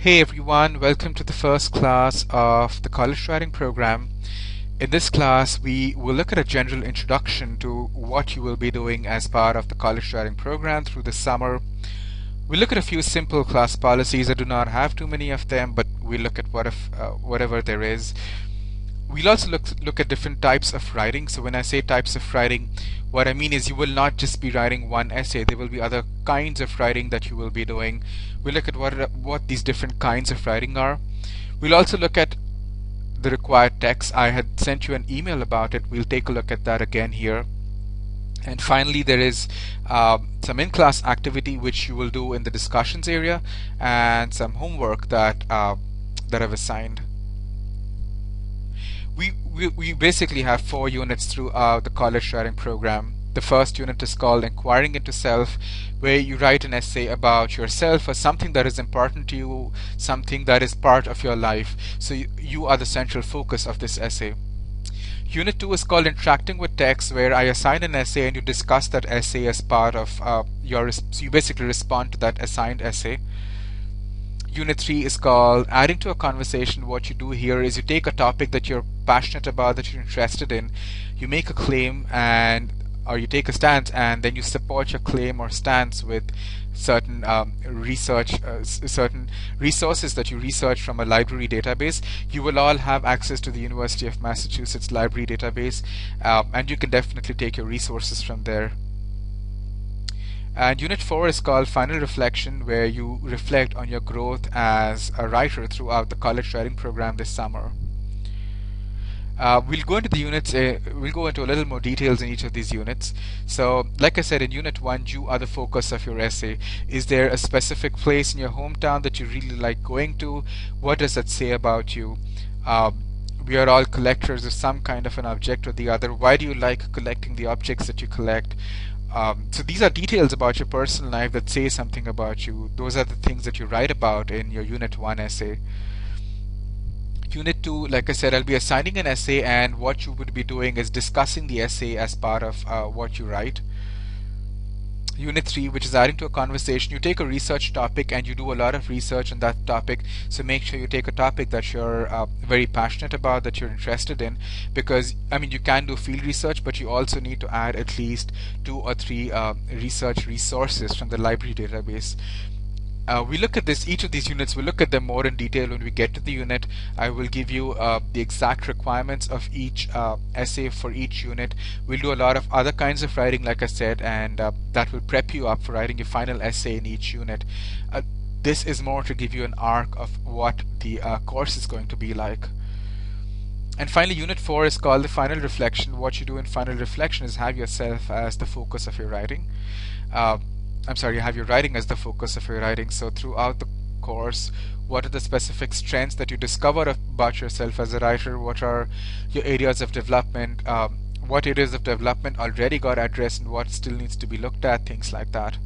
Hey everyone, welcome to the first class of the college writing program. In this class, we will look at a general introduction to what you will be doing as part of the college writing program through the summer. We'll look at a few simple class policies. I do not have too many of them, but we'll look at whatever there is. We'll also look at different types of writing. So when I say types of writing, what I mean is you will not just be writing one essay. There will be other kinds of writing that you will be doing. We'll look at what these different kinds of writing are. We'll also look at the required text. I had sent you an email about it. We'll take a look at that again here. And finally, there is some in-class activity which you will do in the discussions area, and some homework that I've assigned. We basically have 4 units throughout the college writing program. The first unit is called Inquiring into Self, where you write an essay about yourself or something that is important to you, something that is part of your life. So you are the central focus of this essay. Unit 2 is called Interacting with Text, where I assign an essay and you discuss that essay as part of so you basically respond to that assigned essay. Unit 3 is called Adding to a Conversation. What you do here is you take a topic that you're passionate about, that you're interested in, you make a claim or you take a stance, and then you support your claim or stance with certain certain resources that you research from a library database. You will all have access to the University of Massachusetts library database, and you can definitely take your resources from there. And Unit 4 is called Final Reflection, where you reflect on your growth as a writer throughout the college writing program this summer. We'll go into the units, we'll go into a little more details in each of these units. So, like I said, in Unit 1, you are the focus of your essay. Is there a specific place in your hometown that you really like going to? What does that say about you? We are all collectors of some kind of an object or the other. Why do you like collecting the objects that you collect? So these are details about your personal life that say something about you. Those are the things that you write about in your Unit 1 essay. Unit 2, like I said, I'll be assigning an essay, and what you would be doing is discussing the essay as part of what you write. Unit 3, which is Adding to a Conversation, you take a research topic and you do a lot of research on that topic. So make sure you take a topic that you're very passionate about, that you're interested in, because you can do field research, but you also need to add at least 2 or 3 research resources from the library database. We look at each of these units, we'll look at them more in detail when we get to the unit. I will give you the exact requirements of each essay for each unit. We'll do a lot of other kinds of writing, like I said, and that will prep you up for writing your final essay in each unit. This is more to give you an arc of what the course is going to be like. And finally, Unit 4 is called the Final Reflection. What you do in Final Reflection is have yourself as the focus of your writing. Have your writing as the focus of your writing. So throughout the course, what are the specific strengths that you discover about yourself as a writer? What are your areas of development? What areas of development already got addressed and what still needs to be looked at? Things like that.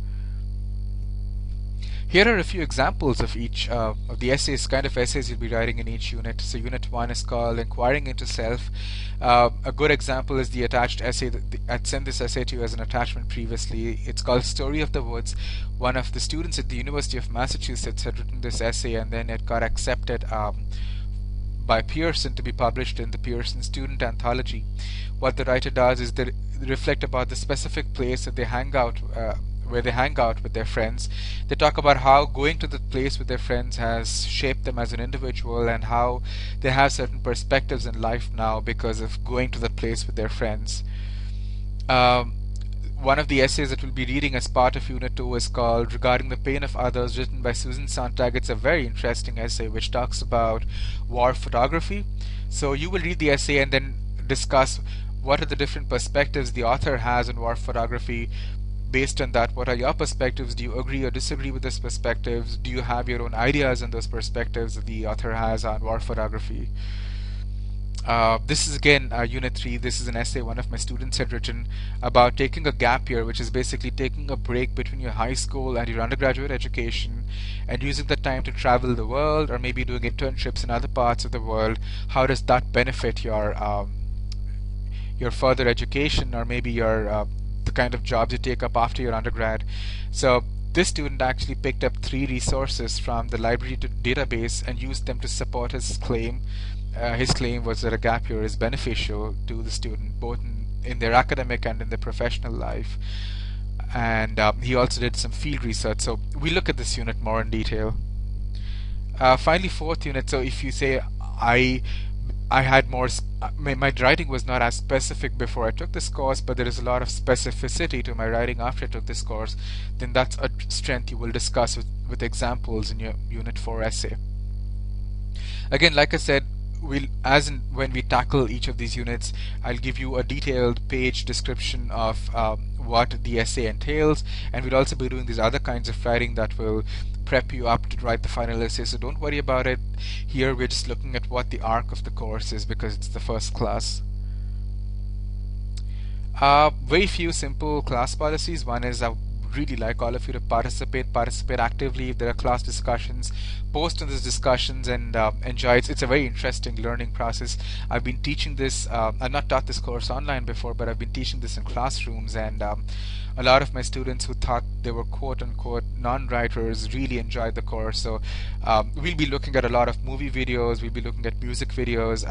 Here are a few examples of each of the kind of essays you'll be writing in each unit. So Unit 1 is called Inquiring into Self. A good example is the attached essay. I'd sent this essay to you as an attachment previously. It's called Story of the Woods. One of the students at the University of Massachusetts had written this essay, and then it got accepted by Pearson to be published in the Pearson Student Anthology. What the writer does is they reflect about the specific place that they hang out where they hang out with their friends. They talk about how going to the place with their friends has shaped them as an individual, and how they have certain perspectives in life now because of going to the place with their friends. One of the essays that we'll be reading as part of Unit 2 is called Regarding the Pain of Others, written by Susan Sontag. It's a very interesting essay which talks about war photography. So you will read the essay and then discuss what are the different perspectives the author has on war photography. Based on that, what are your perspectives? Do you agree or disagree with those perspectives? Do you have your own ideas on those perspectives that the author has on war photography? This is again Unit 3. This is an essay one of my students had written about taking a gap year, which is basically taking a break between your high school and your undergraduate education and using the time to travel the world, or maybe doing internships in other parts of the world. How does that benefit your further education, or maybe your the kind of jobs you take up after your undergrad? So This student actually picked up 3 resources from the library database and used them to support his claim. His claim was that a gap year is beneficial to the student both in their academic and in their professional life. And he also did some field research. So we look at this unit more in detail. Finally, fourth unit. So if you say I had more, my writing was not as specific before I took this course, but there is a lot of specificity to my writing after I took this course, then that's a strength you will discuss with examples in your Unit 4 essay. Again, like I said, when we tackle each of these units, I'll give you a detailed page description of what the essay entails, and we'll also be doing these other kinds of writing that will prep you up to write the final essay, so don't worry about it. Here we're just looking at what the arc of the course is because it's the first class. Very few simple class policies. One is I really like all of you to participate actively. If there are class discussions, post on those discussions and enjoy it. It's a very interesting learning process. I've been teaching this, I've not taught this course online before, but I've been teaching this in classrooms, and a lot of my students who thought they were quote-unquote non-writers really enjoyed the course. So we'll be looking at a lot of movie videos, we'll be looking at music videos,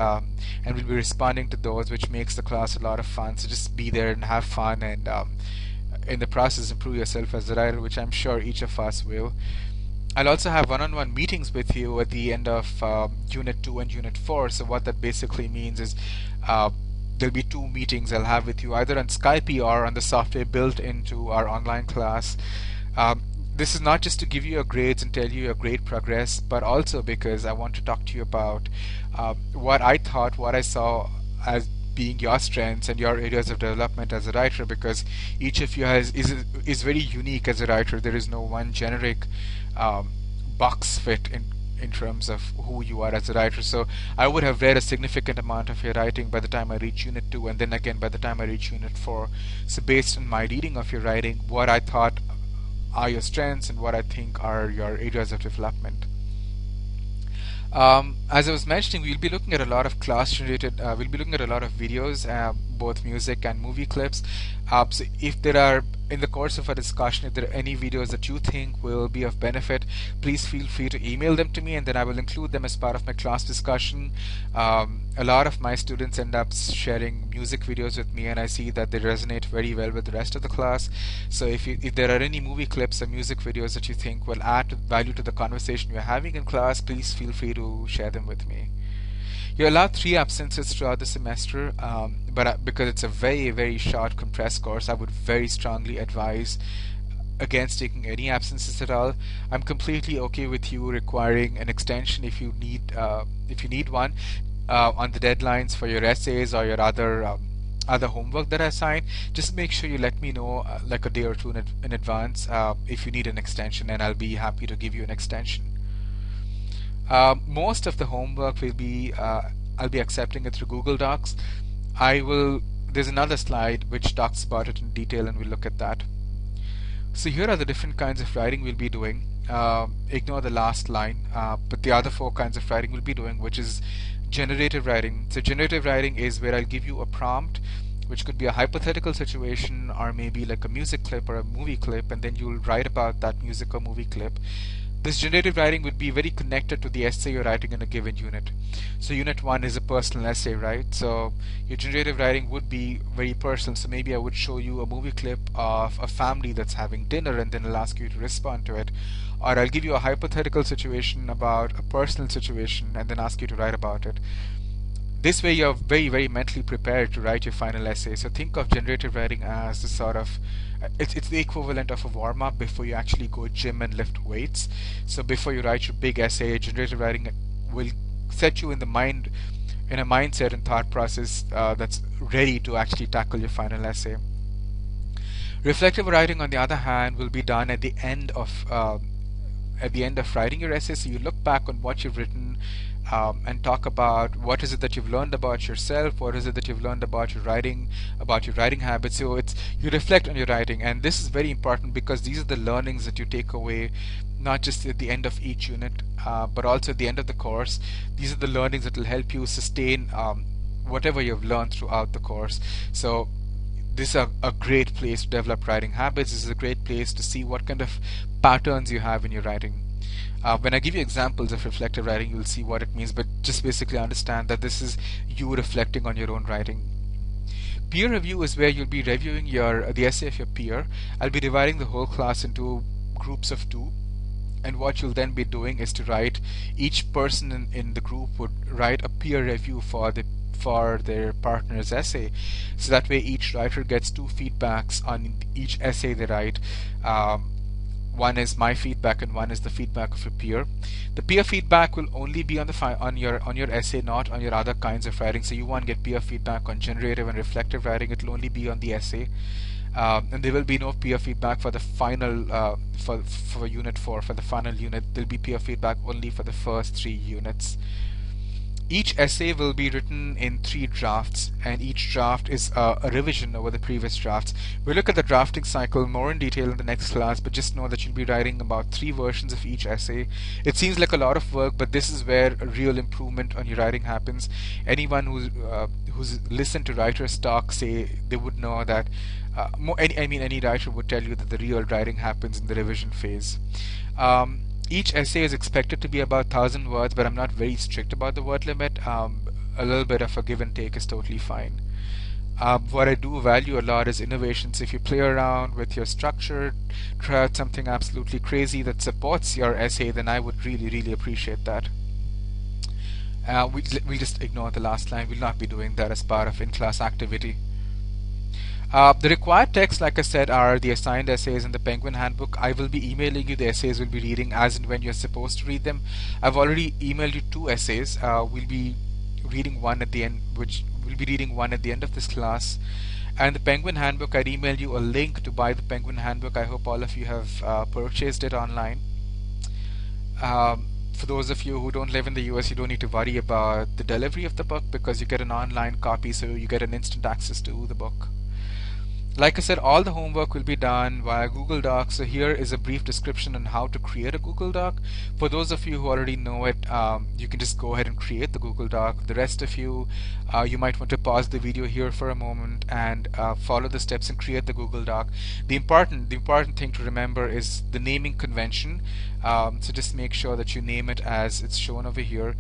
and we'll be responding to those, which makes the class a lot of fun. So just be there and have fun, and in the process improve yourself as a writer, which I'm sure each of us will. I'll also have one-on-one meetings with you at the end of Unit 2 and Unit 4. So what that basically means is there'll be 2 meetings I'll have with you, either on Skype or on the software built into our online class. This is not just to give you your grades and tell you your grade progress, but also because I want to talk to you about what I thought, what I saw as being your strengths and your areas of development as a writer, because each of you is very unique as a writer. There is no one generic box fit in terms of who you are as a writer. So I would have read a significant amount of your writing by the time I reach Unit 2, and then again by the time I reach Unit 4. So based on my reading of your writing, what I thought are your strengths and what I think are your areas of development. As I was mentioning, we'll be looking at a lot of we'll be looking at a lot of videos, both music and movie clips. So if there are, in the course of a discussion, if there are any videos that you think will be of benefit, please feel free to email them to me, and then I will include them as part of my class discussion. A lot of my students end up sharing music videos with me, and I see that they resonate very well with the rest of the class. So if there are any movie clips or music videos that you think will add value to the conversation we're having in class, please feel free to share them with me. You're allowed 3 absences throughout the semester, but because it's a very, very short compressed course, I would very strongly advise against taking any absences at all. I'm completely okay with you requiring an extension if you need one on the deadlines for your essays or your other homework that I assign. Just make sure you let me know like a day or 2 in advance if you need an extension, and I'll be happy to give you an extension. Most of the homework will be I'll be accepting it through Google Docs. There's another slide which talks about it in detail, and we'll look at that. So here are the different kinds of writing we'll be doing. Ignore the last line, but the other 4 kinds of writing we'll be doing, which is generative writing. So generative writing is where I'll give you a prompt, which could be a hypothetical situation or maybe like a music clip or a movie clip, and then you'll write about that music or movie clip. This generative writing would be very connected to the essay you're writing in a given unit. So Unit 1 is a personal essay, right? So your generative writing would be very personal. So maybe I would show you a movie clip of a family that's having dinner, and then I'll ask you to respond to it. Or I'll give you a hypothetical situation about a personal situation and then ask you to write about it. This way you're very, very mentally prepared to write your final essay. So think of generative writing as the sort of, it's the equivalent of a warm-up before you actually go gym and lift weights. So before you write your big essay, generative writing will set you in a mindset and thought process that's ready to actually tackle your final essay. Reflective writing, on the other hand, will be done at the end of writing your essay. So you look back on what you've written and talk about what is it that you've learned about yourself, what is it that you've learned about your writing habits. So you reflect on your writing, and this is very important because these are the learnings that you take away, not just at the end of each unit, but also at the end of the course. These are the learnings that will help you sustain whatever you've learned throughout the course. So this is a great place to develop writing habits. This is a great place to see what kind of patterns you have in your writing. When I give you examples of reflective writing, you'll see what it means, but just basically understand that this is you reflecting on your own writing. Peer review is where you'll be reviewing the essay of your peer. I'll be dividing the whole class into groups of 2, and what you'll then be doing is to write, each person in the group would write a peer review for their partner's essay, so that way each writer gets 2 feedbacks on each essay they write. One is my feedback and one is the feedback of a peer. The peer feedback will only be on your essay, not on your other kinds of writing. So you won't get peer feedback on generative and reflective writing. It will only be on the essay, and there will be no peer feedback for the final for unit 4. For the final unit, there'll be peer feedback only for the first 3 units. Each essay will be written in 3 drafts, and each draft is a revision over the previous drafts. We'll look at the drafting cycle more in detail in the next class, but just know that you'll be writing about 3 versions of each essay. It seems like a lot of work, but this is where a real improvement on your writing happens. Anyone who's listened to writers talk, say, they would know that any writer would tell you that the real writing happens in the revision phase. Each essay is expected to be about 1,000 words, but I'm not very strict about the word limit. A little bit of a give and take is totally fine. What I do value a lot is innovations. If you play around with your structure, try out something absolutely crazy that supports your essay, then I would really, really appreciate that. We'll just ignore the last line. We'll not be doing that as part of in-class activity. The required text, like I said, are the assigned essays in the Penguin Handbook. I will be emailing you the essays we'll be reading as and when you're supposed to read them. I've already emailed you 2 essays. We'll be reading one at the end, which we'll be reading one at the end of this class. And the Penguin Handbook, I'd emailed you a link to buy the Penguin Handbook. I hope all of you have purchased it online. For those of you who don't live in the US, you don't need to worry about the delivery of the book because you get an online copy, so you get an instant access to the book. Like I said, all the homework will be done via Google Docs. So here is a brief description on how to create a Google Doc. For those of you who already know it, you can just go ahead and create the Google Doc. The rest of you, you might want to pause the video here for a moment and follow the steps and create the Google Doc. The important thing to remember is the naming convention. So just make sure that you name it as it's shown over here.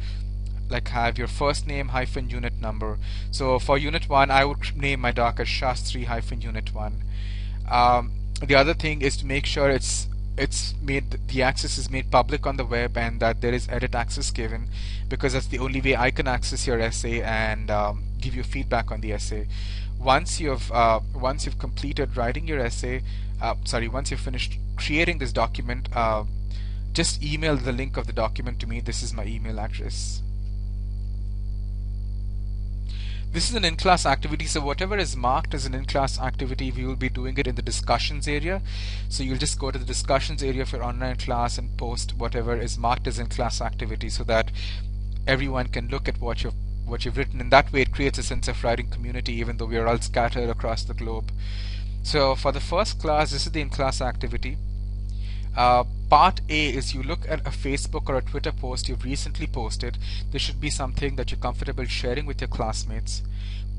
Like have your first name hyphen unit number. So for unit 1, I would name my doc as Shastri hyphen unit 1. The other thing is to make sure it's made, the access is made public on the web, and that there is edit access given, because that's the only way I can access your essay and give you feedback on the essay. Once you've completed writing your essay, once you've finished creating this document, just email the link of the document to me. This is my email address. This is an in-class activity, so whatever is marked as an in-class activity, we will be doing it in the discussions area. So you'll just go to the discussions area of your online class and post whatever is marked as in-class activity, so that everyone can look at what you've written. And that way it creates a sense of writing community, even though we are all scattered across the globe. So for the first class, this is the in-class activity. Part A is you look at a Facebook or a Twitter post you've recently posted. This should be something that you're comfortable sharing with your classmates.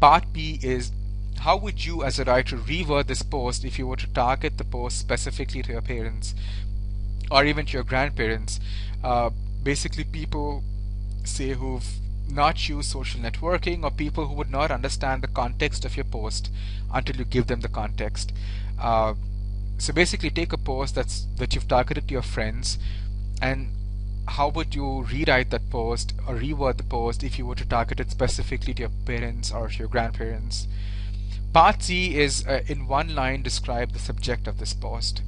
Part B is how would you as a writer reword this post if you were to target the post specifically to your parents or even to your grandparents. Basically people say who've not used social networking, or people who would not understand the context of your post until you give them the context. So basically take a post that you've targeted to your friends, and how would you rewrite that post or reword the post if you were to target it specifically to your parents or to your grandparents. Part C is in one line describe the subject of this post.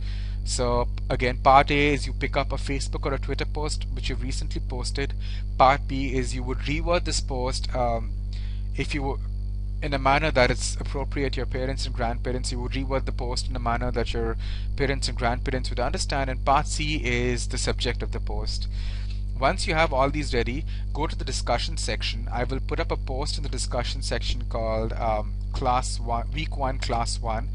So again, part A is you pick up a Facebook or a Twitter post which you've recently posted. Part B is you would reword this post if you in a manner that is appropriate to your parents and grandparents. You would reword the post in a manner that your parents and grandparents would understand. And part C is the subject of the post. Once you have all these ready, go to the discussion section. I will put up a post in the discussion section called Week 1 Class 1.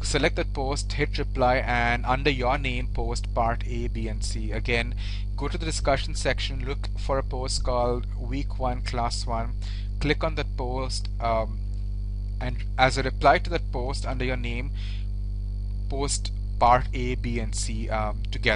Select that post, hit reply, and under your name post part A, B, and C. Again, go to the discussion section, look for a post called Week 1 Class 1, click on that post, and as a reply to that post under your name, post part A, B, and C together.